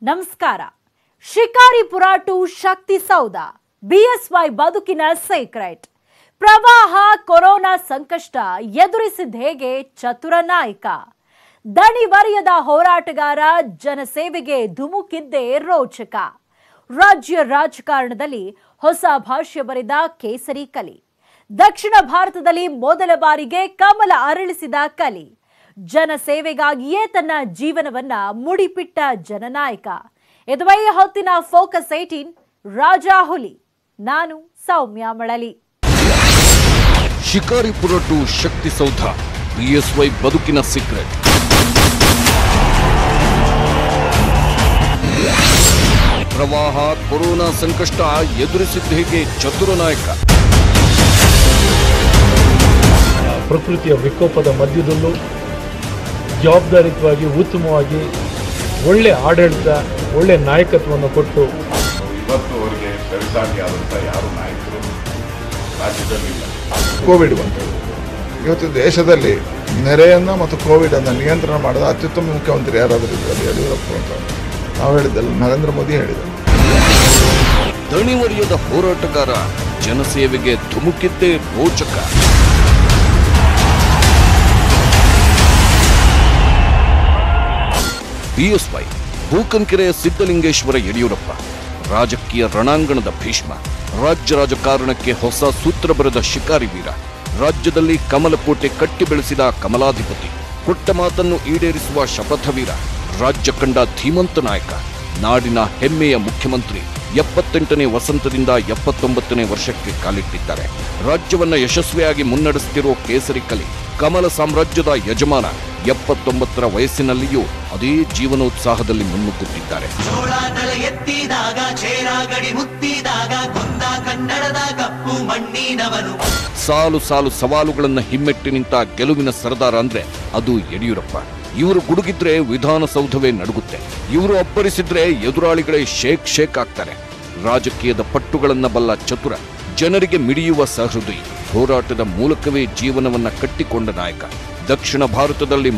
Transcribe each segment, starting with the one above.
ನಮಸ್ಕಾರ. ಶಿಕಾರಿಪುರ ಟು ಶಕ್ತಿ ಸೌಧ, ಬಿಎಸ್ವೈ ಬದುಕಿನ ಸೀಕ್ರೆಟ್. ಪ್ರವಾಹ, ಕೊರೋನಾ ಸಂಕಷ್ಟ ಎದುರಿಸಿದ ಹೇಗೆ ಚತುರ ನಾಯಕ. ದಣಿವರಿಯದ ಹೋರಾಟಗಾರ, ಜನಸೇವೆಗೆ ಧುಮುಕಿದ್ದೇ ರೋಚಕ. ರಾಜ್ಯ ರಾಜಕಾರಣದಲ್ಲಿ ಹೊಸ ಭಾಷ್ಯ ಬರೆದ ಕೇಸರಿ ಕಲಿ. ದಕ್ಷಿಣ ಭಾರತದಲ್ಲಿ ಮೊದಲ ಬಾರಿಗೆ ಕಮಲ ಅರಳಿಸಿದ ಕಲಿ. ಜನಸೇವೆಗಾಗಿಯೇ ತನ್ನ ಜೀವನವನ್ನ ಮುಡಿಪಿಟ್ಟ ಜನನಾಯಕ. ಇದುವೇ ಹೊತ್ತಿನ ಫೋಕಸ್ 18 ರಾಜಾ ಹುಲಿ. ನಾನು ಸೌಮ್ಯ ಮಳಲಿ. ಶಿಕಾರಿಪುರ ಟು ಶಕ್ತಿ ಸೌಧ, ಬಿಎಸ್ವೈ ಬದುಕಿನ ಸೀಕ್ರೆಟ್. ಪ್ರವಾಹ, ಕೊರೋನಾ ಸಂಕಷ್ಟ ಎದುರಿಸಿದ ಹೇಗೆ ಚತುರ ನಾಯಕ. ಪ್ರಕೃತಿಯ ವಿಕೋಪದ ಮಧ್ಯದಲ್ಲೂ ಜವಾಬ್ದಾರಿತವಾಗಿ, ಉತ್ತಮವಾಗಿ, ಒಳ್ಳೆ ಆಡಳಿತ, ಒಳ್ಳೆ ನಾಯಕತ್ವವನ್ನು ಕೊಟ್ಟು ಇವತ್ತು ಅವರಿಗೆ ಸರಿಸಾಟಿಯಾದಂಥ ಯಾರು ನಾಯಕರು ರಾಜ್ಯದಲ್ಲಿಲ್ಲ. ಕೋವಿಡ್ ಬಂತು. ಇವತ್ತು ದೇಶದಲ್ಲಿ ನೆರೆಯನ್ನು ಮತ್ತು ಕೋವಿಡನ್ನು ನಿಯಂತ್ರಣ ಮಾಡಿದ ಅತ್ಯುತ್ತಮ ಮುಖ್ಯಮಂತ್ರಿ ಯಾರಾದರೂ ಇದ್ರಲ್ಲಿ ಯಡಿಯೂರಪ್ಪ ಅಂತ ನಾವು ಹೇಳಿದ್ದಲ್ಲ, ನರೇಂದ್ರ ಮೋದಿ ಹೇಳಿದರು. ದಣಿವರಿಯದ ಹೋರಾಟಗಾರ, ಜನಸೇವೆಗೆ ಧುಮುಕಿದ್ದೇ ರೋಚಕ. ಬಿಎಸ್ವೈ ಬೂಕನಕೆರೆಯ ಸಿದ್ದಲಿಂಗೇಶ್ವರ ಯಡಿಯೂರಪ್ಪ, ರಾಜಕೀಯ ರಣಾಂಗಣದ ಭೀಷ್ಮ. ರಾಜ್ಯ ರಾಜಕಾರಣಕ್ಕೆ ಹೊಸ ಸೂತ್ರ ಬರೆದ ಶಿಕಾರಿ ವೀರ. ರಾಜ್ಯದಲ್ಲಿ ಕಮಲಕೋಟೆ ಕಟ್ಟಿ ಬೆಳೆಸಿದ ಕಮಲಾಧಿಪತಿ. ಕೊಟ್ಟ ಮಾತನ್ನು ಈಡೇರಿಸುವ ಶಪಥವೀರ. ರಾಜ್ಯ ಕಂಡ ಧೀಮಂತ ನಾಯಕ, ನಾಡಿನ ಹೆಮ್ಮೆಯ ಮುಖ್ಯಮಂತ್ರಿ. 78ನೇ ವಸಂತದಿಂದ 79ನೇ ವರ್ಷಕ್ಕೆ ಕಾಲಿಟ್ಟಿದ್ದಾರೆ. ರಾಜ್ಯವನ್ನ ಯಶಸ್ವಿಯಾಗಿ ಮುನ್ನಡೆಸುತ್ತಿರುವ ಕೇಸರಿ ಕಲಿ. ಕಮಲ ಸಾಮ್ರಾಜ್ಯದ ಯಜಮಾನ 79ರ ವಯಸ್ಸಿನಲ್ಲಿಯೂ ಅದೇ ಜೀವನೋತ್ಸಾಹದಲ್ಲಿ ಮುನ್ನುಗ್ಗುತ್ತಿದ್ದಾರೆ. ಸಾಲು ಸಾಲು ಸವಾಲುಗಳನ್ನ ಹಿಮ್ಮೆಟ್ಟಿ ನಿಂತ ಗೆಲುವಿನ ಸರದಾರ ಅಂದ್ರೆ ಅದು ಯಡಿಯೂರಪ್ಪ. ಇವರು ಗುಡುಗಿದ್ರೆ ವಿಧಾನಸೌಧವೇ ನಡುಗುತ್ತೆ. ಇವರು ಅಪ್ಪರಿಸಿದ್ರೆ ಎದುರಾಳಿಗಳೇ ಶೇಕ್ ಆಗ್ತಾರೆ. ರಾಜಕೀಯದ ಪಟ್ಟುಗಳನ್ನ ಬಲ್ಲ ಚತುರ, ಜನರಿಗೆ ಮಿಡಿಯುವ ಸಹೃದಯಿ. ಹೋರಾಟದ ಮೂಲಕವೇ ಜೀವನವನ್ನ ಕಟ್ಟಿಕೊಂಡ ನಾಯಕ. ದಕ್ಷಿಣ ಭಾರತದಲ್ಲಿ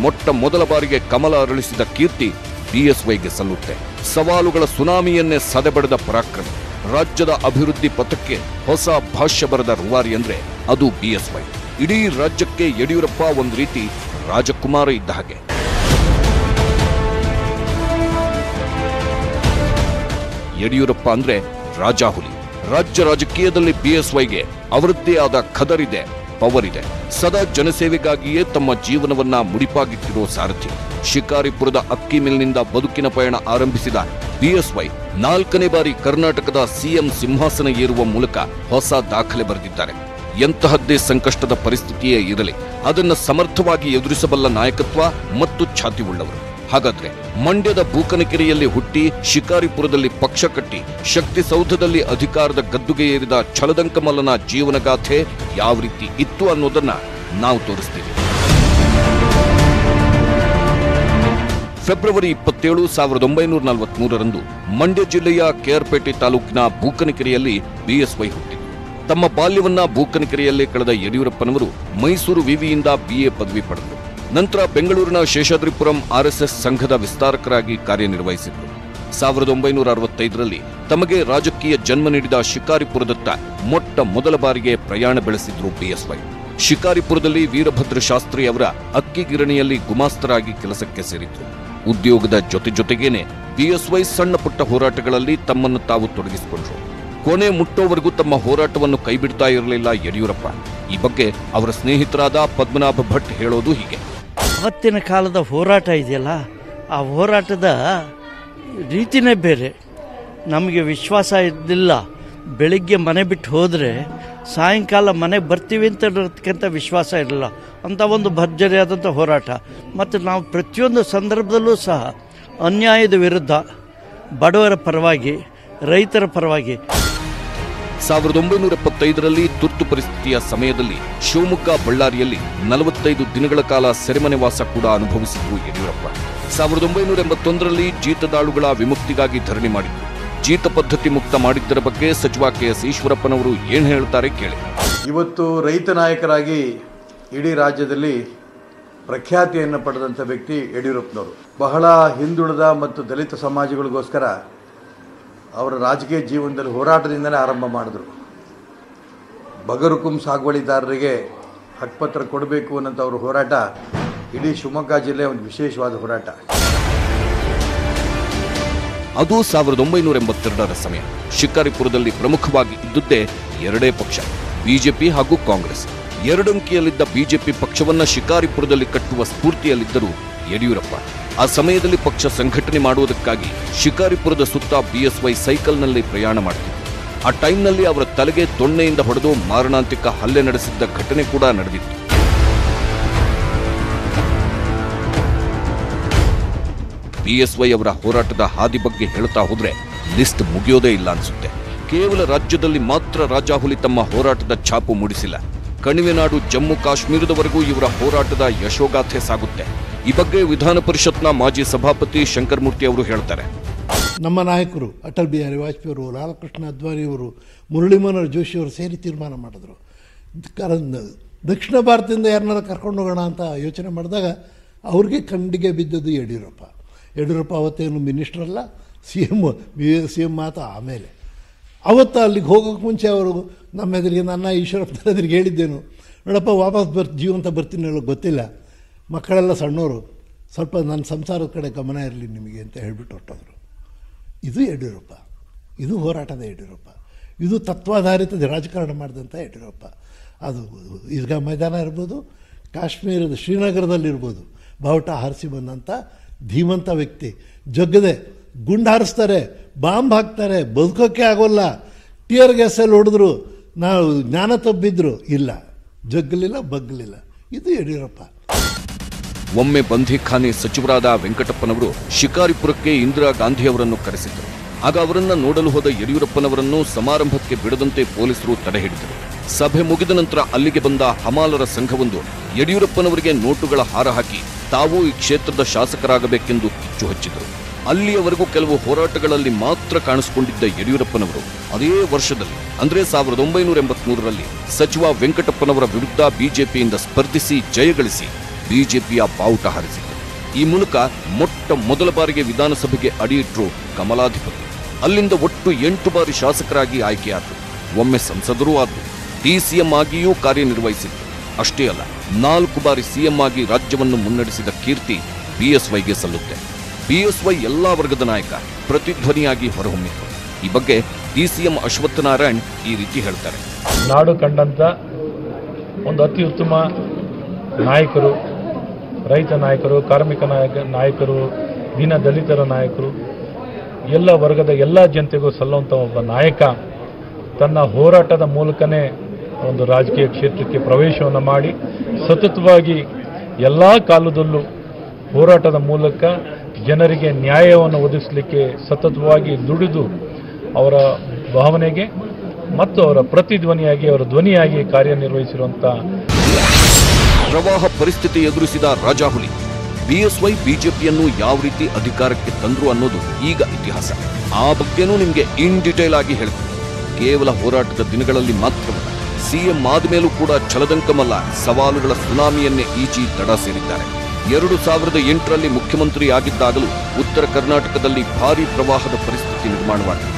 ಮೊದಲ ಬಾರಿಗೆ ಕಮಲ ಅರಳಿಸಿದ ಕೀರ್ತಿ ಬಿಎಸ್ವೈಗೆ ಸಲ್ಲುತ್ತೆ. ಸವಾಲುಗಳ ಸುನಾಮಿಯನ್ನೇ ಸದೆಬಡಿದ ಪರಾಕ್ರಮಿ. ರಾಜ್ಯದ ಅಭಿವೃದ್ಧಿ ಪಥಕ್ಕೆ ಹೊಸ ಭಾಷ್ಯ ಬರೆದ ರೂವಾರಿ ಅಂದ್ರೆ ಅದು ಬಿಎಸ್ವೈ. ಇಡೀ ರಾಜ್ಯಕ್ಕೆ ಯಡಿಯೂರಪ್ಪ ಒಂದು ರೀತಿ ರಾಜಕುಮಾರ ಇದ್ದ ಹಾಗೆ. ಯಡಿಯೂರಪ್ಪ ಅಂದ್ರೆ ರಾಜಾಹುಲಿ. ರಾಜ್ಯ ರಾಜಕೀಯದಲ್ಲಿ ಬಿಎಸ್ವೈಗೆ ಅವರದ್ದೇ ಆದ ಖದರಿದೆ, ಪವರ್ ಇದೆ. ಸದಾ ಜನಸೇವೆಗಾಗಿಯೇ ತಮ್ಮ ಜೀವನವನ್ನ ಮುಡಿಪಾಗಿಟ್ಟಿರೋ ಸಾರಥಿ. ಶಿಕಾರಿಪುರದ ಅಕ್ಕಿ ಮಿಲ್ನಿಂದ ಬದುಕಿನ ಪಯಣ ಆರಂಭಿಸಿದ ಬಿಎಸ್ವೈ 4ನೇ ಬಾರಿ ಕರ್ನಾಟಕದ ಸಿಎಂ ಸಿಂಹಾಸನ ಏರುವ ಮೂಲಕ ಹೊಸ ದಾಖಲೆ ಬರೆದಿದ್ದಾರೆ. ಎಂತಹದ್ದೇ ಸಂಕಷ್ಟದ ಪರಿಸ್ಥಿತಿಯೇ ಇರಲಿ, ಅದನ್ನು ಸಮರ್ಥವಾಗಿ ಎದುರಿಸಬಲ್ಲ ನಾಯಕತ್ವ ಮತ್ತು ಛಾತಿ ಉಳ್ಳವರು. ಹಾಗಾದ್ರೆ ಮಂಡ್ಯದ ಬೂಕನಕೆರೆಯಲ್ಲಿ ಹುಟ್ಟಿ ಶಿಕಾರಿಪುರದಲ್ಲಿ ಪಕ್ಷ ಕಟ್ಟಿ ಶಕ್ತಿ ಸೌಧದಲ್ಲಿ ಅಧಿಕಾರದ ಗದ್ದುಗೆ ಏರಿದ ಛಲದಂಕಮಲ್ಲನ ಜೀವನಗಾಥೆ ಯಾವ ರೀತಿ ಇತ್ತು ಅನ್ನೋದನ್ನ ನಾವು ತೋರಿಸ್ತೀವಿ. ಫೆಬ್ರವರಿ 27, 1943ರಂದು ಮಂಡ್ಯ ಜಿಲ್ಲೆಯ ಕೆಆರ್ಪೇಟೆ ತಾಲೂಕಿನ ಬೂಕನಕೆರೆಯಲ್ಲಿ ಬಿಎಸ್ವೈ ಹುಟ್ಟಿದರು. ತಮ್ಮ ಬಾಲ್ಯವನ್ನ ಬೂಕನಕೆರೆಯಲ್ಲೇ ಕಳೆದ ಯಡಿಯೂರಪ್ಪನವರು ಮೈಸೂರು ವಿವಿಯಿಂದ ಬಿಎ ಪದವಿ ಪಡೆದರು. ನಂತರ ಬೆಂಗಳೂರಿನ ಶೇಷಾದ್ರಿಪುರಂ ಆರ್ಎಸ್ಎಸ್ ಸಂಘದ ವಿಸ್ತಾರಕರಾಗಿ ಕಾರ್ಯನಿರ್ವಹಿಸಿದರು. 1965ರಲ್ಲಿ ತಮಗೆ ರಾಜಕೀಯ ಜನ್ಮ ನೀಡಿದ ಶಿಕಾರಿಪುರದತ್ತ ಮೊದಲ ಬಾರಿಗೆ ಪ್ರಯಾಣ ಬೆಳೆಸಿದ್ರು ಬಿಎಸ್ವೈ. ಶಿಕಾರಿಪುರದಲ್ಲಿ ವೀರಭದ್ರ ಶಾಸ್ತ್ರಿ ಅವರ ಅಕ್ಕಿ ಗಿರಣಿಯಲ್ಲಿ ಗುಮಾಸ್ತರಾಗಿ ಕೆಲಸಕ್ಕೆ ಸೇರಿದ್ರು. ಉದ್ಯೋಗದ ಜೊತೆಗೇನೆ ಬಿಎಸ್ವೈ ಸಣ್ಣ ಪುಟ್ಟ ಹೋರಾಟಗಳಲ್ಲಿ ತಮ್ಮನ್ನು ತಾವು ತೊಡಗಿಸಿಕೊಂಡ್ರು. ಕೊನೆ ಮುಟ್ಟೋವರೆಗೂ ತಮ್ಮ ಹೋರಾಟವನ್ನು ಕೈಬಿಡ್ತಾ ಇರಲಿಲ್ಲ ಯಡಿಯೂರಪ್ಪ. ಈ ಬಗ್ಗೆ ಅವರ ಸ್ನೇಹಿತರಾದ ಪದ್ಮನಾಭ ಭಟ್ ಹೇಳೋದು ಹೀಗೆ. ಅವತ್ತಿನ ಕಾಲದ ಹೋರಾಟ ಇದೆಯಲ್ಲ, ಆ ಹೋರಾಟದ ರೀತಿನೇ ಬೇರೆ. ನಮಗೆ ವಿಶ್ವಾಸ ಇದ್ದಿಲ್ಲ. ಬೆಳಿಗ್ಗೆ ಮನೆ ಬಿಟ್ಟು ಹೋದರೆ ಸಾಯಂಕಾಲ ಮನೆಗೆ ಬರ್ತೀವಿ ಅಂತ ವಿಶ್ವಾಸ ಇರಲಿಲ್ಲ. ಅಂಥ ಒಂದು ಭರ್ಜರಿಯಾದಂಥ ಹೋರಾಟ. ಮತ್ತು ನಾವು ಪ್ರತಿಯೊಂದು ಸಂದರ್ಭದಲ್ಲೂ ಸಹ ಅನ್ಯಾಯದ ವಿರುದ್ಧ, ಬಡವರ ಪರವಾಗಿ, ರೈತರ ಪರವಾಗಿ. 1975ರಲ್ಲಿ ತುರ್ತು ಪರಿಸ್ಥಿತಿಯ ಸಮಯದಲ್ಲಿ ಶಿವಮೊಗ್ಗ, ಬಳ್ಳಾರಿಯಲ್ಲಿ 45 ದಿನಗಳ ಕಾಲ ಸೆರೆಮನೆವಾಸ ಕೂಡ ಅನುಭವಿಸಿದ್ರು ಯಡಿಯೂರಪ್ಪ. 1981ರಲ್ಲಿ ಜೀತದಾಳುಗಳ ವಿಮುಕ್ತಿಗಾಗಿ ಧರಣಿ ಮಾಡಿದ್ರು. ಜೀತ ಪದ್ಧತಿ ಮುಕ್ತ ಮಾಡಿದ್ದರ ಬಗ್ಗೆ ಸಚಿವ ಕೆಎಸ್ ಈಶ್ವರಪ್ಪನವರು ಏನು ಹೇಳ್ತಾರೆ ಕೇಳಿ. ಇವತ್ತು ರೈತ ನಾಯಕರಾಗಿ ಇಡೀ ರಾಜ್ಯದಲ್ಲಿ ಪ್ರಖ್ಯಾತಿಯನ್ನು ಪಡೆದಂಥ ವ್ಯಕ್ತಿ ಯಡಿಯೂರಪ್ಪನವರು. ಬಹಳ ಹಿಂದುಳಿದ ಮತ್ತು ದಲಿತ ಸಮಾಜಗಳಿಗೋಸ್ಕರ ಅವರ ರಾಜಕೀಯ ಜೀವನದಲ್ಲಿ ಹೋರಾಟದಿಂದಲೇ ಆರಂಭ ಮಾಡಿದ್ರು. ಬಗರುಕುಂ ಸಾಗುವಳಿದಾರರಿಗೆ ಹಕ್ಕುಪತ್ರ ಕೊಡಬೇಕು ಅನ್ನೋಂಥ ಅವ್ರ ಹೋರಾಟ ಇಡೀ ಶಿವಮೊಗ್ಗ ಜಿಲ್ಲೆಯ ಒಂದು ವಿಶೇಷವಾದ ಹೋರಾಟ. ಅದು 1982ರ ಸಮಯ. ಶಿಕಾರಿಪುರದಲ್ಲಿ ಪ್ರಮುಖವಾಗಿ ಇದ್ದುದೇ ಎರಡೇ ಪಕ್ಷ, ಬಿಜೆಪಿ ಹಾಗೂ ಕಾಂಗ್ರೆಸ್. ಎರಡಂಕಿಯಲ್ಲಿದ್ದ ಬಿಜೆಪಿ ಪಕ್ಷವನ್ನ ಶಿಕಾರಿಪುರದಲ್ಲಿ ಕಟ್ಟುವ ಸ್ಫೂರ್ತಿಯಲ್ಲಿದ್ದರು ಯಡಿಯೂರಪ್ಪ. ಆ ಸಮಯದಲ್ಲಿ ಪಕ್ಷ ಸಂಘಟನೆ ಮಾಡುವುದಕ್ಕಾಗಿ ಶಿಕಾರಿಪುರದ ಸುತ್ತ ಬಿಎಸ್ವೈ ಸೈಕಲ್ನಲ್ಲಿ ಪ್ರಯಾಣ ಮಾಡುತ್ತಿದ್ದರು. ಆ ಟೈಮ್ನಲ್ಲಿ ಅವರ ತಲೆಗೆ ದೊಣ್ಣೆಯಿಂದ ಹೊಡೆದು ಮಾರಣಾಂತಿಕ ಹಲ್ಲೆ ನಡೆಸಿದ್ದ ಘಟನೆ ಕೂಡ ನಡೆದಿತ್ತು. ಬಿಎಸ್ವೈ ಅವರ ಹೋರಾಟದ ಹಾದಿ ಬಗ್ಗೆ ಹೇಳ್ತಾ ಹೋದ್ರೆ ಲಿಸ್ಟ್ ಮುಗಿಯೋದೇ ಇಲ್ಲ ಅನ್ಸುತ್ತೆ. ಕೇವಲ ರಾಜ್ಯದಲ್ಲಿ ಮಾತ್ರ ರಾಜಾಹುಲಿ ತಮ್ಮ ಹೋರಾಟದ ಛಾಪು ಮೂಡಿಸಿಲ್ಲ. ಕಣಿವೆನಾಡು ಜಮ್ಮು ಕಾಶ್ಮೀರದವರೆಗೂ ಇವರ ಹೋರಾಟದ ಯಶೋಗಾಥೆ ಸಾಗುತ್ತೆ. ಈ ಬಗ್ಗೆ ವಿಧಾನ ಪರಿಷತ್ನ ಮಾಜಿ ಸಭಾಪತಿ ಶಂಕರಮೂರ್ತಿ ಅವರು ಹೇಳ್ತಾರೆ. ನಮ್ಮ ನಾಯಕರು ಅಟಲ್ ಬಿಹಾರಿ ವಾಜಪೇಯಿ ಅವರು, ಲಾಲಕೃಷ್ಣ ಅದ್ವಾನಿಯವರು, ಮುರಳಿ ಮನೋಹರ್ ಜೋಶಿ ಅವರು ಸೇರಿ ತೀರ್ಮಾನ ಮಾಡಿದ್ರು. ದಕ್ಷಿಣ ಭಾರತದಿಂದ ಯಾರನ್ನಾರು ಕರ್ಕೊಂಡು ಹೋಗೋಣ ಅಂತ ಯೋಚನೆ ಮಾಡಿದಾಗ ಅವ್ರಿಗೆ ಕಂಡಿಗೆ ಬಿದ್ದದ್ದು ಯಡಿಯೂರಪ್ಪ. ಯಡಿಯೂರಪ್ಪ ಅವತ್ತೇನು ಮಿನಿಸ್ಟರ್ ಅಲ್ಲ, ಸಿ ಎಮ್ ಮಾತ. ಆಮೇಲೆ ಅವತ್ತು ಅಲ್ಲಿಗೆ ಹೋಗೋಕ್ಕೆ ಮುಂಚೆ ಅವರು ನಮ್ಮ ಎದುರಿಗೆ, ನನ್ನ ಈಶ್ವರಪ್ಪನ ಎದುರಿಗೆ ಹೇಳಿದ್ದೇನು, ನೋಡಪ್ಪ ವಾಪಸ್ ಜೀವಂತ ಬರ್ತೀನಿ ಹೇಳೋಕ್ಕೆ ಗೊತ್ತಿಲ್ಲ, ಮಕ್ಕಳೆಲ್ಲ ಸಣ್ಣವರು, ಸ್ವಲ್ಪ ನನ್ನ ಸಂಸಾರದ ಕಡೆ ಗಮನ ಇರಲಿ ನಿಮಗೆ ಅಂತ ಹೇಳಿಬಿಟ್ಟು ಹೊರಟೋದ್ರು. ಇದು ಯಡಿಯೂರಪ್ಪ, ಇದು ಹೋರಾಟದ ಯಡಿಯೂರಪ್ಪ, ಇದು ತತ್ವಾಧಾರಿತ ರಾಜಕಾರಣ ಮಾಡಿದಂಥ ಯಡಿಯೂರಪ್ಪ. ಅದು ಈದ್ಗಾ ಮೈದಾನ ಇರ್ಬೋದು, ಕಾಶ್ಮೀರದ ಶ್ರೀನಗರದಲ್ಲಿರ್ಬೋದು, ಬಾವುಟ ಹಾರಿಸಿ ಬಂದಂಥ ಧೀಮಂತ ವ್ಯಕ್ತಿ. ಜಗ್ಗದೆ ಗುಂಡು ಹಾರಿಸ್ತಾರೆ, ಬಾಂಬ್ ಹಾಕ್ತಾರೆ, ಬದುಕೋಕ್ಕೆ ಆಗೋಲ್ಲ, ಟಿಯರ್ ಗ್ಯಾಸಲ್ಲಿ ಹೊಡೆದ್ರು, ನಾವು ಜ್ಞಾನ ತಬ್ಬಿದ್ರು, ಇಲ್ಲ, ಜಗ್ಗಲಿಲ್ಲ, ಬಗ್ಗಲಿಲ್ಲ. ಇದು ಯಡಿಯೂರಪ್ಪ. ಒಮ್ಮೆ ಬಂಧಿಖಾನೆ ಸಚಿವರಾದ ವೆಂಕಟಪ್ಪನವರು ಶಿಕಾರಿಪುರಕ್ಕೆ ಇಂದಿರಾ ಗಾಂಧಿಯವರನ್ನು ಕರೆಸಿದ್ದರು. ಆಗ ಅವರನ್ನ ನೋಡಲು ಹೋದ ಯಡಿಯೂರಪ್ಪನವರನ್ನು ಸಮಾರಂಭಕ್ಕೆ ಬಿಡದಂತೆ ಪೊಲೀಸರು ತಡೆ ಹಿಡಿದರು. ಸಭೆ ಮುಗಿದ ನಂತರ ಅಲ್ಲಿಗೆ ಬಂದ ಹಮಾಲರ ಸಂಘವೊಂದು ಯಡಿಯೂರಪ್ಪನವರಿಗೆ ನೋಟುಗಳ ಹಾರ ಹಾಕಿ ತಾವು ಈ ಕ್ಷೇತ್ರದ ಶಾಸಕರಾಗಬೇಕೆಂದು ಕಿಚ್ಚು ಹಚ್ಚಿದರು. ಅಲ್ಲಿಯವರೆಗೂ ಕೆಲವು ಹೋರಾಟಗಳಲ್ಲಿ ಮಾತ್ರ ಕಾಣಿಸಿಕೊಂಡಿದ್ದ ಯಡಿಯೂರಪ್ಪನವರು ಅದೇ ವರ್ಷದಲ್ಲಿ ಅಂದ್ರೆ 1983ರಲ್ಲಿ ಸಚಿವ ವೆಂಕಟಪ್ಪನವರ ವಿರುದ್ಧ ಬಿಜೆಪಿಯಿಂದ ಸ್ಪರ್ಧಿಸಿ ಜಯಗಳಿಸಿ ಬಿಜೆಪಿಯ ಬಾವುಟ ಹಾರಿಸಿದರು. ಈ ಮೂಲಕ ಮೊದಲ ಬಾರಿಗೆ ವಿಧಾನಸಭೆಗೆ ಅಡಿಯಿಟ್ಟರು ಕಮಲಾಧಿಪತಿ. ಅಲ್ಲಿಂದ ಒಟ್ಟು 8 ಬಾರಿ ಶಾಸಕರಾಗಿ ಆಯ್ಕೆಯಾದರು. ಒಮ್ಮೆ ಸಂಸದರೂ ಆದರು. ಡಿಸಿಎಂ ಆಗಿಯೂ ಕಾರ್ಯನಿರ್ವಹಿಸಿದರು. ಅಷ್ಟೇ ಅಲ್ಲ, 4 ಬಾರಿ ಸಿಎಂ ಆಗಿ ರಾಜ್ಯವನ್ನು ಮುನ್ನಡೆಸಿದ ಕೀರ್ತಿ ಬಿಎಸ್ವೈಗೆ ಸಲ್ಲುತ್ತೆ. ಬಿಎಸ್ವೈ ಎಲ್ಲಾ ವರ್ಗದ ನಾಯಕ, ಪ್ರತಿಧ್ವನಿಯಾಗಿ ಹೊರಹೊಮ್ಮಿತು. ಈ ಬಗ್ಗೆ ಡಿಸಿಎಂ ಅಶ್ವತ್ಥನಾರಾಯಣ್ ಈ ರೀತಿ ಹೇಳ್ತಾರೆ. ನಾಡು ಕಂಡಂತ ಒಂದು ಅತಿ ಉತ್ತಮ ನಾಯಕರು, ರೈತ ನಾಯಕರು, ಕಾರ್ಮಿಕ ನಾಯಕರು, ದೀನ ದಲಿತರ ನಾಯಕರು, ಎಲ್ಲ ವರ್ಗದ ಎಲ್ಲ ಜನತೆಗೂ ಸಲ್ಲುವಂಥ ಒಬ್ಬ ನಾಯಕ ತನ್ನ ಹೋರಾಟದ ಮೂಲಕನೇ ಒಂದು ರಾಜಕೀಯ ಕ್ಷೇತ್ರಕ್ಕೆ ಪ್ರವೇಶವನ್ನು ಮಾಡಿ ಸತತವಾಗಿ ಎಲ್ಲ ಕಾಲದಲ್ಲೂ ಹೋರಾಟದ ಮೂಲಕ ಜನರಿಗೆ ನ್ಯಾಯವನ್ನು ಒದಗಿಸಲಿಕ್ಕೆ ಸತತವಾಗಿ ದುಡಿದು ಅವರ ಭಾವನೆಗೆ ಮತ್ತು ಅವರ ಪ್ರತಿಧ್ವನಿಯಾಗಿ, ಅವರ ಧ್ವನಿಯಾಗಿ ಕಾರ್ಯನಿರ್ವಹಿಸಿರುವಂಥ. ಪ್ರವಾಹ ಪರಿಸ್ಥಿತಿ ಎದುರಿಸಿದ ರಾಜಾಹುಲಿ ಬಿಎಸ್ವೈ ಬಿಜೆಪಿಯನ್ನು ಯಾವ ರೀತಿ ಅಧಿಕಾರಕ್ಕೆ ತಂದ್ರು ಅನ್ನೋದು ಈಗ ಇತಿಹಾಸ. ಆ ಬಗ್ಗೆನೂ ನಿಮಗೆ ಇನ್ ಡಿಟೇಲ್ ಆಗಿ ಹೇಳ್ತೀನಿ. ಕೇವಲ ಹೋರಾಟದ ದಿನಗಳಲ್ಲಿ ಮಾತ್ರವಲ್ಲ, ಸಿಎಂ ಆದ್ಮೇಲೂ ಕೂಡ ಛಲದಂಕಮಲ್ಲ ಸವಾಲುಗಳ ಸುನಾಮಿಯನ್ನೇ ಈಜಿ ದಡ ಸೇರಿದ್ದಾರೆ. 2008ರಲ್ಲಿ ಮುಖ್ಯಮಂತ್ರಿ ಆಗಿದ್ದಾಗಲೂ ಉತ್ತರ ಕರ್ನಾಟಕದಲ್ಲಿ ಭಾರೀ ಪ್ರವಾಹದ ಪರಿಸ್ಥಿತಿ ನಿರ್ಮಾಣವಾಗಿತ್ತು.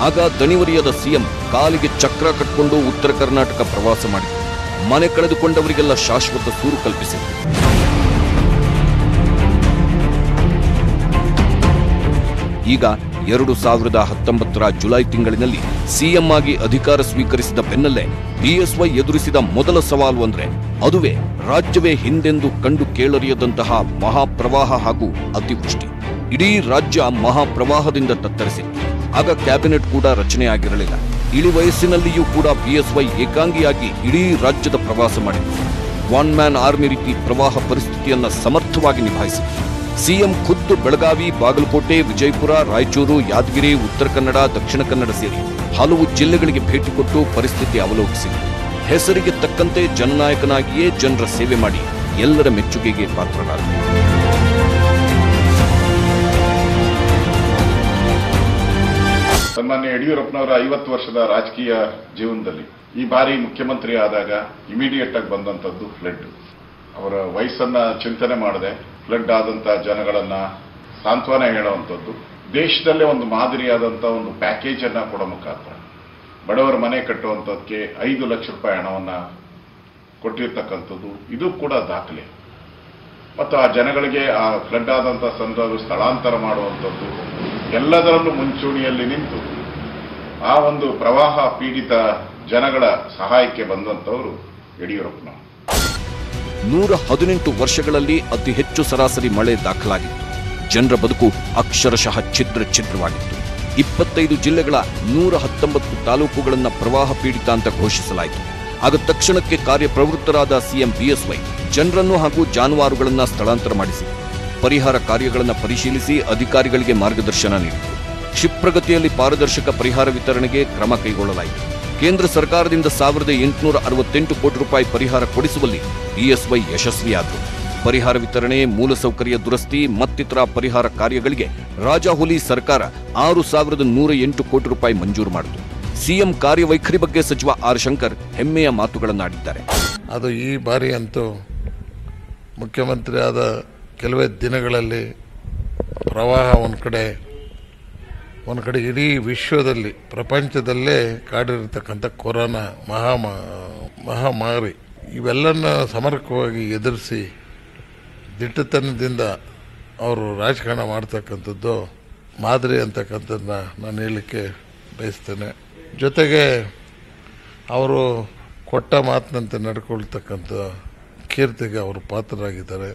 ಆಗ ದಣಿವರಿಯದ ಸಿಎಂ ಕಾಲಿಗೆ ಚಕ್ರ ಕಟ್ಟಿಕೊಂಡು ಉತ್ತರ ಕರ್ನಾಟಕ ಪ್ರವಾಸ ಮಾಡಿದರು. ಮನೆ ಕಳೆದುಕೊಂಡವರಿಗೆಲ್ಲ ಶಾಶ್ವತ ಸೂರು ಕಲ್ಪಿಸಿದರು. ಈಗ 2019ರ ಜುಲೈ ತಿಂಗಳಿನಲ್ಲಿ ಸಿಎಂ ಆಗಿ ಅಧಿಕಾರ ಸ್ವೀಕರಿಸಿದ ಬೆನ್ನಲ್ಲೇ ಬಿಎಸ್ವೈ ಎದುರಿಸಿದ ಮೊದಲ ಸವಾಲು ಅಂದ್ರೆ ಅದುವೇ ರಾಜ್ಯವೇ ಹಿಂದೆಂದು ಕಂಡು ಕೇಳರಿಯದಂತಹ ಮಹಾಪ್ರವಾಹ ಹಾಗೂ ಅತಿವೃಷ್ಟಿ. ಇಡೀ ರಾಜ್ಯ ಮಹಾಪ್ರವಾಹದಿಂದ ತತ್ತರಿಸಿತ್ತು. ಆಗ ಕ್ಯಾಬಿನೆಟ್ ಕೂಡ ರಚನೆಯಾಗಿರಲಿಲ್ಲ. ಇಳಿ ವಯಸ್ಸಿನಲ್ಲಿಯೂ ಕೂಡ ಬಿಎಸ್ವೈ ಏಕಾಂಗಿಯಾಗಿ ಇಡೀ ರಾಜ್ಯದ ಪ್ರವಾಸ ಮಾಡಿದ್ರು. ಒನ್ ಮ್ಯಾನ್ ಆರ್ಮಿ ರೀತಿ ಪ್ರವಾಹ ಪರಿಸ್ಥಿತಿಯನ್ನ ಸಮರ್ಥವಾಗಿ ನಿಭಾಯಿಸಿದ್ರು. ಸಿಎಂ ಖುದ್ದು ಬೆಳಗಾವಿ, ಬಾಗಲಕೋಟೆ, ವಿಜಯಪುರ, ರಾಯಚೂರು, ಯಾದಗಿರಿ, ಉತ್ತರ ಕನ್ನಡ, ದಕ್ಷಿಣ ಕನ್ನಡ ಸೇರಿ ಹಲವು ಜಿಲ್ಲೆಗಳಿಗೆ ಭೇಟಿ ಕೊಟ್ಟು ಪರಿಸ್ಥಿತಿ ಅವಲೋಕಿಸಿದರು. ಹೆಸರಿಗೆ ತಕ್ಕಂತೆ ಜನನಾಯಕನಾಗಿಯೇ ಜನರ ಸೇವೆ ಮಾಡಿ ಎಲ್ಲರ ಮೆಚ್ಚುಗೆಗೆ ಪಾತ್ರರಾದರು. ಸನ್ಮಾನ್ಯ ಯಡಿಯೂರಪ್ಪನವರ 50 ವರ್ಷದ ರಾಜಕೀಯ ಜೀವನದಲ್ಲಿ ಈ ಬಾರಿ ಮುಖ್ಯಮಂತ್ರಿ ಆದಾಗ ಇಮಿಡಿಯೇಟ್ ಆಗಿ ಬಂದಂತದ್ದು ಫ್ಲಡ್. ಅವರ ವಯಸ್ಸನ್ನ ಚಿಂತನೆ ಮಾಡದೆ ಫ್ಲಡ್ ಆದಂತ ಜನಗಳನ್ನ ಸಾಂತ್ವನ ಹೇಳುವಂಥದ್ದು, ದೇಶದಲ್ಲೇ ಒಂದು ಮಾದರಿಯಾದಂಥ ಒಂದು ಪ್ಯಾಕೇಜ್ ಅನ್ನ ಕೊಡೋ ಮುಖಾಂತರ ಬಡವರ ಮನೆ ಕಟ್ಟುವಂಥದ್ದಕ್ಕೆ 5 ಲಕ್ಷ ರೂಪಾಯಿ ಹಣವನ್ನ ಕೊಟ್ಟಿರ್ತಕ್ಕಂಥದ್ದು, ಇದು ಕೂಡ ದಾಖಲೆ. ಮತ್ತು ಆ ಜನಗಳಿಗೆ ಆ ಫ್ಲಡ್ ಆದಂಥ ಸಂದರ್ಭ ಸ್ಥಳಾಂತರ ಮಾಡುವಂಥದ್ದು, ಎಲ್ಲದರಲ್ಲೂ ಮುಂಚೂಣಿಯಲ್ಲಿ ನಿಂತು ಆ ಒಂದು ಪ್ರವಾಹ ಪೀಡಿತ ಜನಗಳ ಸಹಾಯಕ್ಕೆ ಬಂದಂಥವರು ಯಡಿಯೂರಪ್ಪನವರು. 118 ವರ್ಷಗಳಲ್ಲಿ ಅತಿ ಹೆಚ್ಚು ಸರಾಸರಿ ಮಳೆ ದಾಖಲಾಗಿತ್ತು. ಜನರ ಬದುಕು ಅಕ್ಷರಶಃ ಛಿದ್ರವಾಗಿತ್ತು. 25 ಜಿಲ್ಲೆಗಳ 119 ತಾಲೂಕುಗಳನ್ನು ಪ್ರವಾಹ ಪೀಡಿತ ಅಂತ ಘೋಷಿಸಲಾಯಿತು. ಆಗ ತಕ್ಷಣಕ್ಕೆ ಕಾರ್ಯಪ್ರವೃತ್ತರಾದ ಸಿಎಂ ಬಿಎಸ್ವೈ ಜನರನ್ನು ಹಾಗೂ ಜಾನುವಾರುಗಳನ್ನು ಸ್ಥಳಾಂತರ ಮಾಡಿಸಿ ಪರಿಹಾರ ಕಾರ್ಯಗಳನ್ನು ಪರಿಶೀಲಿಸಿ ಅಧಿಕಾರಿಗಳಿಗೆ ಮಾರ್ಗದರ್ಶನ ನೀಡಿದರು. ಕ್ಷಿಪ್ರಗತಿಯಲ್ಲಿ ಪಾರದರ್ಶಕ ಪರಿಹಾರ ವಿತರಣೆಗೆ ಕ್ರಮ ಕೈಗೊಳ್ಳಲಾಯಿತು. ಕೇಂದ್ರ ಸರ್ಕಾರದಿಂದ 1868 ಕೋಟಿ ರೂಪಾಯಿ ಪರಿಹಾರ ಕೊಡಿಸುವಲ್ಲಿ ಬಿಎಸ್ವೈ ಯಶಸ್ವಿಯಾದರು. ಪರಿಹಾರ ವಿತರಣೆ, ಮೂಲಸೌಕರ್ಯ ದುರಸ್ತಿ ಮತ್ತಿತರ ಪರಿಹಾರ ಕಾರ್ಯಗಳಿಗೆ ರಾಜಾಹುಲಿ ಸರ್ಕಾರ 6108 ಕೋಟಿ ರೂಪಾಯಿ ಮಂಜೂರು ಮಾಡಿತು. ಸಿಎಂ ಕಾರ್ಯವೈಖರಿ ಬಗ್ಗೆ ಸಚಿವ ಆರ್ ಶಂಕರ್ ಹೆಮ್ಮೆಯ ಮಾತುಗಳನ್ನಾಡಿದ್ದಾರೆ. ಅದು ಈ ಬಾರಿ ಅಂತೂ ಮುಖ್ಯಮಂತ್ರಿ ಆದ ಕೆಲವೇ ದಿನಗಳಲ್ಲಿ ಪ್ರವಾಹ ಒಂದು ಕಡೆ ಇಡೀ ವಿಶ್ವದಲ್ಲಿ ಪ್ರಪಂಚದಲ್ಲೇ ಕಾಡಿರತಕ್ಕಂಥ ಕೊರೋನಾ ಮಹಾಮಾರಿ ಇವೆಲ್ಲನ್ನ ಸಮರ್ಪಕವಾಗಿ ಎದುರಿಸಿ ದಿಟ್ಟತನದಿಂದ ಅವರು ರಾಜಕಾರಣ ಮಾಡ್ತಕ್ಕಂಥದ್ದು ಮಾದರಿ ಅಂತಕ್ಕಂಥದ್ದನ್ನ ನಾನು ಹೇಳಲಿಕ್ಕೆ ಬಯಸ್ತೇನೆ. ಜೊತೆಗೆ ಅವರು ಕೊಟ್ಟ ಮಾತಿನಂತೆ ನಡ್ಕೊಳ್ತಕ್ಕಂಥ ಕೀರ್ತಿಗೆ ಅವರು ಪಾತ್ರರಾಗಿದ್ದಾರೆ.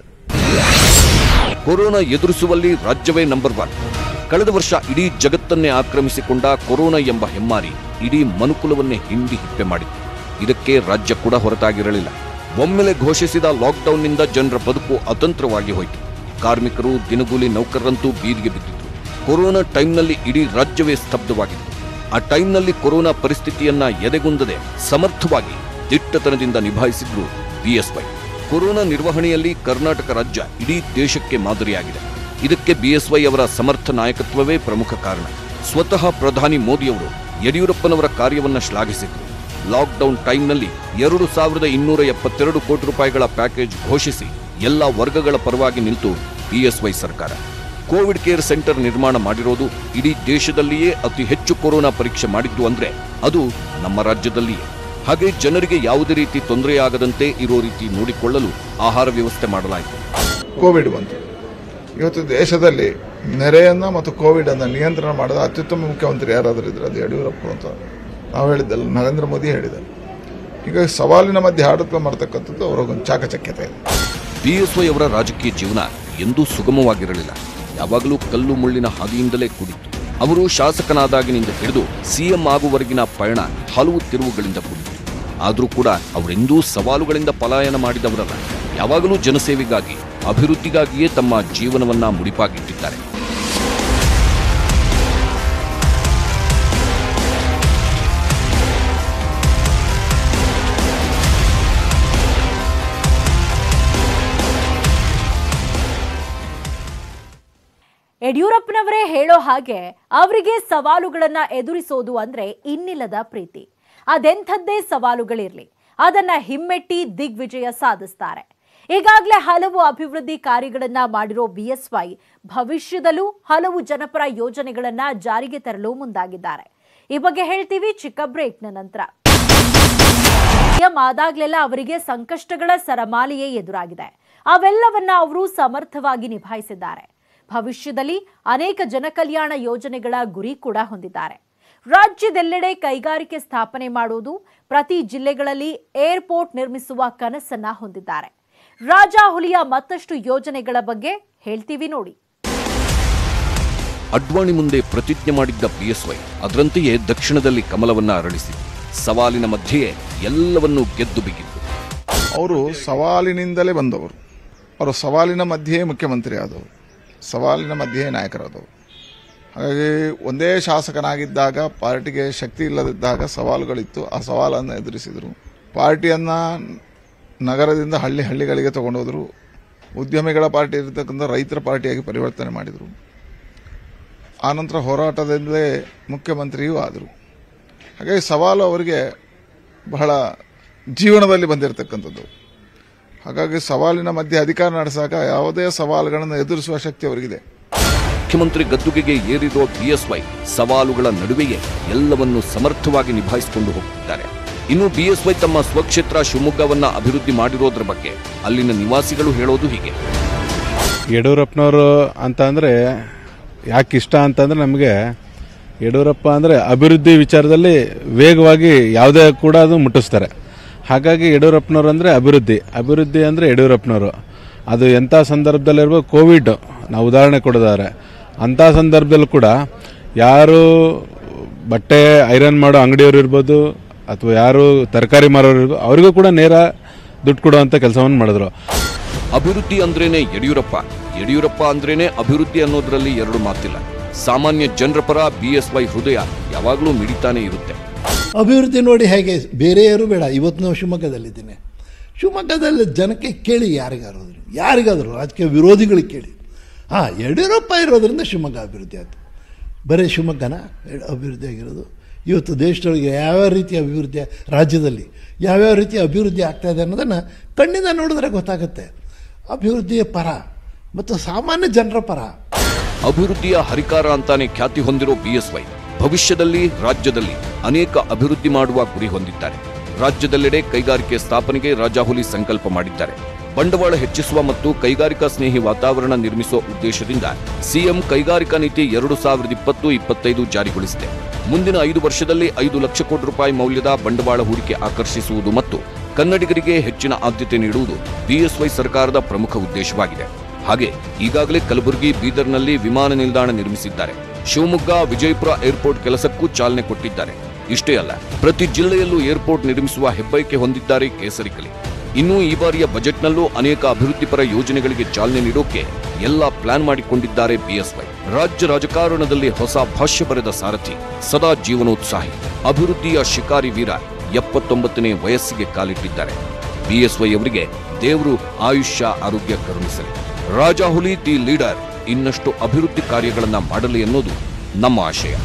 ಕೊರೋನಾ ಎದುರಿಸುವಲ್ಲಿ ರಾಜ್ಯವೇ ನಂಬರ್ 1. ಕಳೆದ ವರ್ಷ ಇಡೀ ಜಗತ್ತನ್ನೇ ಆಕ್ರಮಿಸಿಕೊಂಡ ಕೊರೋನಾ ಎಂಬ ಹೆಮ್ಮಾರಿ ಇಡೀ ಮನುಕುಲವನ್ನೇ ಹಿಂಡಿ ಹಿಪ್ಪೆ ಮಾಡಿತ್ತು. ಇದಕ್ಕೆ ರಾಜ್ಯ ಕೂಡ ಹೊರತಾಗಿರಲಿಲ್ಲ. ಒಮ್ಮೆಲೆ ಘೋಷಿಸಿದ ಲಾಕ್ಡೌನ್ನಿಂದ ಜನರ ಬದುಕು ಅತಂತ್ರವಾಗಿ ಹೋಯಿತು. ಕಾರ್ಮಿಕರು, ದಿನಗೂಲಿ ನೌಕರರಂತೂ ಬೀದಿಗೆ ಬಿದ್ದಿದ್ರು. ಕೊರೋನಾ ಟೈಮ್ನಲ್ಲಿ ಇಡೀ ರಾಜ್ಯವೇ ಸ್ತಬ್ಧವಾಗಿತ್ತು. ಆ ಟೈಮ್ನಲ್ಲಿ ಕೊರೋನಾ ಪರಿಸ್ಥಿತಿಯನ್ನ ಎದೆಗುಂದದೆ ಸಮರ್ಥವಾಗಿ ದಿಟ್ಟತನದಿಂದ ನಿಭಾಯಿಸಿದ್ರು ಬಿಎಸ್ವೈ. ಕೊರೋನಾ ನಿರ್ವಹಣೆಯಲ್ಲಿ ಕರ್ನಾಟಕ ರಾಜ್ಯ ಇಡೀ ದೇಶಕ್ಕೆ ಮಾದರಿಯಾಗಿದೆ. ಇದಕ್ಕೆ ಬಿಎಸ್ವೈ ಅವರ ಸಮರ್ಥ ನಾಯಕತ್ವವೇ ಪ್ರಮುಖ ಕಾರಣ. ಸ್ವತಃ ಪ್ರಧಾನಿ ಮೋದಿಯವರು ಯಡಿಯೂರಪ್ಪನವರ ಕಾರ್ಯವನ್ನು ಶ್ಲಾಘಿಸಿದ್ರು. ಲಾಕ್ಡೌನ್ ಟೈಮ್ನಲ್ಲಿ 2272 ಕೋಟಿ ರೂಪಾಯಿಗಳ ಪ್ಯಾಕೇಜ್ ಘೋಷಿಸಿ ಎಲ್ಲ ವರ್ಗಗಳ ಪರವಾಗಿ ನಿಂತು ಬಿಎಸ್ವೈ ಸರ್ಕಾರ. ಕೋವಿಡ್ ಕೇರ್ ಸೆಂಟರ್ ನಿರ್ಮಾಣ ಮಾಡಿರೋದು, ಇಡೀ ದೇಶದಲ್ಲಿಯೇ ಅತಿ ಹೆಚ್ಚು ಕೊರೋನಾ ಪರೀಕ್ಷೆ ಮಾಡಿದ್ದು ಅಂದ್ರೆ ಅದು ನಮ್ಮ ರಾಜ್ಯದಲ್ಲಿಯೇ. ಹಾಗೆ ಜನರಿಗೆ ಯಾವುದೇ ರೀತಿ ತೊಂದರೆಯಾಗದಂತೆ ಇರೋ ರೀತಿ ನೋಡಿಕೊಳ್ಳಲು ಆಹಾರ ವ್ಯವಸ್ಥೆ ಮಾಡಲಾಯಿತು. ಕೋವಿಡ್ ಬಂತು. ಇವತ್ತು ದೇಶದಲ್ಲಿ ನೆರೆಯನ್ನ ಮತ್ತು ಕೋವಿಡ್ ಅನ್ನು ನಿಯಂತ್ರಣ ಮಾಡಿದ ಅತ್ಯುತ್ತಮ ಮುಖ್ಯಮಂತ್ರಿ ಯಾರಾದರೂ ಇದ್ರೆ ಅದು ಯಡಿಯೂರಪ್ಪ ಅಂತ ನಾವು ಹೇಳಿದ್ದಲ್ಲ, ನರೇಂದ್ರ ಮೋದಿ ಹೇಳಿದ್ದಾರೆ. ಈಗ ಸವಾಲಿನ ಮಧ್ಯೆ ಆಡಳಿತ ಮಾಡ್ತಕ್ಕಂಥದ್ದು ಅವರಿಗೊಂದು ಚಾಕಚಕ್ಯತೆ ಇದೆ. ಬಿಎಸ್ವೈ ಅವರ ರಾಜಕೀಯ ಜೀವನ ಎಂದೂ ಸುಗಮವಾಗಿರಲಿಲ್ಲ. ಯಾವಾಗಲೂ ಕಲ್ಲು ಮುಳ್ಳಿನ ಹಾದಿಯಿಂದಲೇ ಕೂಡಿತ್ತು. ಅವರು ಶಾಸಕನಾದಾಗಿನಿಂದ ಹಿಡಿದು ಸಿಎಂ ಆಗುವವರೆಗಿನ ಪಯಣ ಹಲವು ತಿರುವುಗಳಿಂದ ಕೂಡಿತ್ತು. ಆದರೂ ಕೂಡ ಅವರೆಂದೂ ಸವಾಲುಗಳಿಂದ ಪಲಾಯನ ಮಾಡಿದವರಲ್ಲ. ಯಾವಾಗಲೂ ಜನಸೇವೆಗಾಗಿ, ಅಭಿವೃದ್ಧಿಗಾಗಿಯೇ ತಮ್ಮ ಜೀವನವನ್ನ ಮುಡಿಪಾಗಿಟ್ಟಿದ್ದಾರೆ. ಯಡಿಯೂರಪ್ಪನವರೇ ಹೇಳೋ ಹಾಗೆ ಅವರಿಗೆ ಸವಾಲುಗಳನ್ನ ಎದುರಿಸೋದು ಅಂದ್ರೆ ಇನ್ನಿಲ್ಲದ ಪ್ರೀತಿ. ಅದೆಂಥದ್ದೇ ಸವಾಲುಗಳಿರ್ಲಿ ಅದನ್ನ ಹಿಮ್ಮೆಟ್ಟಿ ದಿಗ್ವಿಜಯ ಸಾಧಿಸ್ತಾರೆ. ಈಗಾಗಲೇ ಹಲವು ಅಭಿವೃದ್ಧಿ ಕಾರ್ಯಗಳನ್ನ ಮಾಡಿರೋ ಬಿಎಸ್ವೈ ಭವಿಷ್ಯದಲ್ಲೂ ಹಲವು ಜನಪರ ಯೋಜನೆಗಳನ್ನ ಜಾರಿಗೆ ತರಲು ಮುಂದಾಗಿದ್ದಾರೆ. ಈ ಬಗ್ಗೆ ಹೇಳ್ತೀವಿ ಚಿಕ್ಕ ಬ್ರೇಕ್ನ ನಂತರ. ಆದಾಗ್ಲೆಲ್ಲ ಅವರಿಗೆ ಸಂಕಷ್ಟಗಳ ಸರಮಾಲೆಯೇ ಎದುರಾಗಿದೆ. ಅವೆಲ್ಲವನ್ನ ಅವರು ಸಮರ್ಥವಾಗಿ ನಿಭಾಯಿಸಿದ್ದಾರೆ. ಭವಿಷ್ಯದಲ್ಲಿ ಅನೇಕ ಜನಕಲ್ಯಾಣ ಯೋಜನೆಗಳ ಗುರಿ ಕೂಡ ಹೊಂದಿದ್ದಾರೆ. ರಾಜ್ಯದೆಲ್ಲೆಡೆ ಕೈಗಾರಿಕೆ ಸ್ಥಾಪನೆ ಮಾಡುವುದು, ಪ್ರತಿ ಜಿಲ್ಲೆಗಳಲ್ಲಿ ಏರ್ಪೋರ್ಟ್ ನಿರ್ಮಿಸುವ ಕನಸನ್ನ ಹೊಂದಿದ್ದಾರೆ. ರಾಜಾಹುಲಿಯ ಮತ್ತಷ್ಟು ಯೋಜನೆಗಳ ಬಗ್ಗೆ ಹೇಳ್ತೀವಿ ನೋಡಿ. ಅಡ್ವಾಣಿ ಮುಂದೆ ಪ್ರತಿಜ್ಞೆ ಮಾಡಿದ್ದ ಬಿಎಸ್ವೈ ಅದರಂತೆಯೇ ದಕ್ಷಿಣದಲ್ಲಿ ಕಮಲವನ್ನ ಅರಳಿಸಿ ಸವಾಲಿನ ಮಧ್ಯೆಯೇ ಎಲ್ಲವನ್ನೂ ಗೆದ್ದು ಬಿಗಿದ್ದು. ಅವರು ಸವಾಲಿನಿಂದಲೇ ಬಂದವರು. ಅವರು ಸವಾಲಿನ ಮಧ್ಯೆಯೇ ಮುಖ್ಯಮಂತ್ರಿ ಆದವರು, ಸವಾಲಿನ ಮಧ್ಯೆಯೇ ನಾಯಕರಾದವರು. ಹಾಗಾಗಿ ಒಂದೇ ಶಾಸಕನಾಗಿದ್ದಾಗ ಪಾರ್ಟಿಗೆ ಶಕ್ತಿ ಇಲ್ಲದಿದ್ದಾಗ ಸವಾಲುಗಳಿತ್ತು. ಆ ಸವಾಲನ್ನು ಎದುರಿಸಿದರು. ಪಾರ್ಟಿಯನ್ನು ನಗರದಿಂದ ಹಳ್ಳಿಗಳಿಗೆ ತಗೊಂಡೋದ್ರು. ಉದ್ಯಮಿಗಳ ಪಾರ್ಟಿ ಇರತಕ್ಕಂಥ ರೈತರ ಪಾರ್ಟಿಯಾಗಿ ಪರಿವರ್ತನೆ ಮಾಡಿದರು. ಆನಂತರ ಹೋರಾಟದಿಂದಲೇ ಮುಖ್ಯಮಂತ್ರಿಯೂ ಆದರು. ಹಾಗಾಗಿ ಸವಾಲು ಅವರಿಗೆ ಬಹಳ ಜೀವನದಲ್ಲಿ ಬಂದಿರತಕ್ಕಂಥದ್ದು. ಹಾಗಾಗಿ ಸವಾಲಿನ ಮಧ್ಯೆ ಅಧಿಕಾರ ನಡೆಸಾಗ ಯಾವುದೇ ಸವಾಲುಗಳನ್ನು ಎದುರಿಸುವ ಶಕ್ತಿ ಅವರಿಗಿದೆ. ಮುಖ್ಯಮಂತ್ರಿ ಗದ್ದುಗೆಗೆ ಏರಿರೋ ಬಿಎಸ್ವೈ ಸವಾಲುಗಳ ನಡುವೆಯೇ ಎಲ್ಲವನ್ನೂ ಸಮರ್ಥವಾಗಿ ನಿಭಾಯಿಸಿಕೊಂಡು ಹೋಗುತ್ತಿದ್ದಾರೆ. ಇನ್ನು ಬಿಎಸ್ವೈ ತಮ್ಮ ಸ್ವಕ್ಷೇತ್ರ ಶಿವಮೊಗ್ಗವನ್ನ ಅಭಿವೃದ್ಧಿ ಮಾಡಿರೋದ್ರ ಬಗ್ಗೆ ಅಲ್ಲಿನ ನಿವಾಸಿಗಳು ಹೇಳೋದು ಹೀಗೆ. ಯಡಿಯೂರಪ್ಪನವರು ಅಂತ ಅಂದರೆ ಯಾಕೆ ಇಷ್ಟ ಅಂತಂದರೆ ನಮಗೆ ಯಡಿಯೂರಪ್ಪ ಅಂದರೆ ಅಭಿವೃದ್ಧಿ ವಿಚಾರದಲ್ಲಿ ವೇಗವಾಗಿ ಯಾವುದೇ ಕೂಡ ಅದು ಮುಟ್ಟಿಸ್ತಾರೆ. ಹಾಗಾಗಿ ಯಡಿಯೂರಪ್ಪನವರು ಅಂದರೆ ಅಭಿವೃದ್ಧಿ ಅಂದರೆ ಯಡಿಯೂರಪ್ಪನವರು. ಅದು ಎಂಥ ಸಂದರ್ಭದಲ್ಲಿರ್ಬೋದು, ಕೋವಿಡ್ ನಾವು ಉದಾಹರಣೆ ಕೊಡೋದಾದ್ರೆ ಅಂಥ ಸಂದರ್ಭದಲ್ಲೂ ಕೂಡ ಯಾರು ಬಟ್ಟೆ ಐರನ್ ಮಾಡೋ ಅಂಗಡಿಯವರು ಇರ್ಬೋದು ಅಥವಾ ಯಾರು ತರಕಾರಿ ಮಾರೋರು ಇರ್ಬೋದು ಅವರಿಗೂ ಕೂಡ ನೇರ ದುಡ್ಡು ಕೊಡುವಂಥ ಕೆಲಸವನ್ನು ಮಾಡಿದ್ರು. ಅಭಿವೃದ್ಧಿ ಅಂದ್ರೇನೆ ಯಡಿಯೂರಪ್ಪ ಅಂದ್ರೇನೆ ಅಭಿವೃದ್ಧಿ ಅನ್ನೋದ್ರಲ್ಲಿ ಎರಡು ಮಾತಿಲ್ಲ. ಸಾಮಾನ್ಯ ಜನರ ಪರ ಬಿಎಸ್ವೈ ಹೃದಯ ಯಾವಾಗಲೂ ಮಿಡಿತಾನೆ ಇರುತ್ತೆ. ಅಭಿವೃದ್ಧಿ ನೋಡಿ ಹೇಗೆ ಬೇರೆ ಯಾರು ಬೇಡ. ಇವತ್ತು ನಾವು ಶಿವಮೊಗ್ಗದಲ್ಲಿದ್ದೀನಿ. ಶಿವಮೊಗ್ಗದಲ್ಲಿ ಜನಕ್ಕೆ ಕೇಳಿ, ಯಾರಿಗಾದರೂ ರಾಜಕೀಯ ವಿರೋಧಿಗಳಿಗೆ ಕೇಳಿ. ಯಡಿಯೂರಪ್ಪ ಇರೋದ್ರಿಂದ ಶಿವಮೊಗ್ಗ ಅಭಿವೃದ್ಧಿ ಆಯಿತು. ಬರೀ ಶಿವಮೊಗ್ಗನ ಅಭಿವೃದ್ಧಿ ಆಗಿರೋದು? ಇವತ್ತು ದೇಶದೊಳಗೆ ಯಾವ್ಯಾವ ರೀತಿಯ ಅಭಿವೃದ್ಧಿ, ರಾಜ್ಯದಲ್ಲಿ ಯಾವ್ಯಾವ ರೀತಿಯ ಅಭಿವೃದ್ಧಿ ಆಗ್ತಾಯಿದೆ ಅನ್ನೋದನ್ನು ಕಣ್ಣಿಂದ ನೋಡಿದ್ರೆ ಗೊತ್ತಾಗುತ್ತೆ. ಅಭಿವೃದ್ಧಿಯ ಪರ ಮತ್ತು ಸಾಮಾನ್ಯ ಜನರ ಪರ. ಅಭಿವೃದ್ಧಿಯ ಹರಿಕಾರ ಅಂತಾನೆ ಖ್ಯಾತಿ ಹೊಂದಿರೋ ಬಿಎಸ್ವೈ ಭವಿಷ್ಯದಲ್ಲಿ ರಾಜ್ಯದಲ್ಲಿ ಅನೇಕ ಅಭಿವೃದ್ಧಿ ಮಾಡುವ ಗುರಿ ಹೊಂದಿದ್ದಾರೆ. ರಾಜ್ಯದೆಲ್ಲೆಡೆ ಕೈಗಾರಿಕೆ ಸ್ಥಾಪನೆಗೆ ರಾಜಾಹುಲಿ ಸಂಕಲ್ಪ ಮಾಡಿದ್ದಾರೆ. ಬಂಡವಾಳ ಹೆಚ್ಚಿಸುವ ಮತ್ತು ಕೈಗಾರಿಕಾ ಸ್ನೇಹಿ ವಾತಾವರಣ ನಿರ್ಮಿಸುವ ಉದ್ದೇಶದಿಂದ ಸಿಎಂ ಕೈಗಾರಿಕಾ ನೀತಿ 2020-25 ಜಾರಿಗೊಳಿಸಿದೆ. ಮುಂದಿನ 5 ವರ್ಷದಲ್ಲಿ 5 ಲಕ್ಷ ಕೋಟಿ ರೂಪಾಯಿ ಮೌಲ್ಯದ ಬಂಡವಾಳ ಹೂಡಿಕೆ ಆಕರ್ಷಿಸುವುದು ಮತ್ತು ಕನ್ನಡಿಗರಿಗೆ ಹೆಚ್ಚಿನ ಆದ್ಯತೆ ನೀಡುವುದು ಬಿಎಸ್ವೈ ಸರ್ಕಾರದ ಪ್ರಮುಖ ಉದ್ದೇಶವಾಗಿದೆ. ಹಾಗೆ ಈಗಾಗಲೇ ಕಲಬುರಗಿ, ಬೀದರ್ನಲ್ಲಿ ವಿಮಾನ ನಿಲ್ದಾಣ ನಿರ್ಮಿಸಿದ್ದಾರೆ. ಶಿವಮೊಗ್ಗ, ವಿಜಯಪುರ ಏರ್ಪೋರ್ಟ್ ಕೆಲಸಕ್ಕೂ ಚಾಲನೆ ಕೊಟ್ಟಿದ್ದಾರೆ. ಇಷ್ಟೇ ಅಲ್ಲ, ಪ್ರತಿ ಜಿಲ್ಲೆಯಲ್ಲೂ ಏರ್ಪೋರ್ಟ್ ನಿರ್ಮಿಸುವ ಹೆಬ್ಬಯಕೆ ಹೊಂದಿದ್ದಾರೆ ಕೇಸರಿಕಲಿ. ಇನ್ನು ಈ ಬಾರಿಯ ಬಜೆಟ್ನಲ್ಲೂ ಅನೇಕ ಅಭಿವೃದ್ಧಿಪರ ಯೋಜನೆಗಳಿಗೆ ಚಾಲನೆ ನೀಡೋಕೆ ಎಲ್ಲ ಪ್ಲಾನ್ ಮಾಡಿಕೊಂಡಿದ್ದಾರೆ ಬಿಎಸ್ವೈ. ರಾಜ್ಯ ರಾಜಕಾರಣದಲ್ಲಿ ಹೊಸ ಭಾಷ್ಯ ಬರೆದ ಸಾರಥಿ, ಸದಾ ಜೀವನೋತ್ಸಾಹಿ, ಅಭಿವೃದ್ಧಿಯ ಶಿಕಾರಿ ವೀರ 79ನೇ ವಯಸ್ಸಿಗೆ ಕಾಲಿಟ್ಟಿದ್ದಾರೆ. ಬಿಎಸ್ವೈ ಅವರಿಗೆ ದೇವರು ಆಯುಷ್ಯ, ಆರೋಗ್ಯ ಕರುಣಿಸಲಿ. ರಾಜಾಹುಲಿ ದಿ ಲೀಡರ್ ಇನ್ನಷ್ಟು ಅಭಿವೃದ್ಧಿ ಕಾರ್ಯಗಳನ್ನ ಮಾಡಲಿ ಅನ್ನೋದು ನಮ್ಮ ಆಶಯ.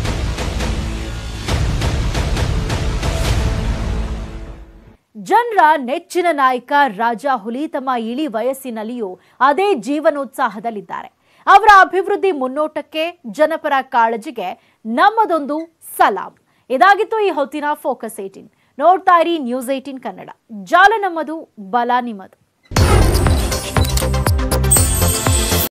ಜನರ ನೆಚ್ಚಿನ ನಾಯಕ ರಾಜಾಹುಲಿ ತಮ್ಮ ಇಳಿ ವಯಸ್ಸಿನಲ್ಲಿಯೂ ಅದೇ ಜೀವನೋತ್ಸಾಹದಲ್ಲಿದ್ದಾರೆ. ಅವರ ಅಭಿವೃದ್ಧಿ ಮುನ್ನೋಟಕ್ಕೆ, ಜನಪರ ಕಾಳಜಿಗೆ ನಮ್ಮದೊಂದು ಸಲಾಂ. ಇದಾಗಿತ್ತು ಈ ಹೊತ್ತಿನ ಫೋಕಸ್ 18. ನೋಡ್ತಾ ಇರಿ ನ್ಯೂಸ್ 18 ಕನ್ನಡ. ಜಾಲ ನಮ್ಮದು, ಬಲ ನಿಮ್ಮದು.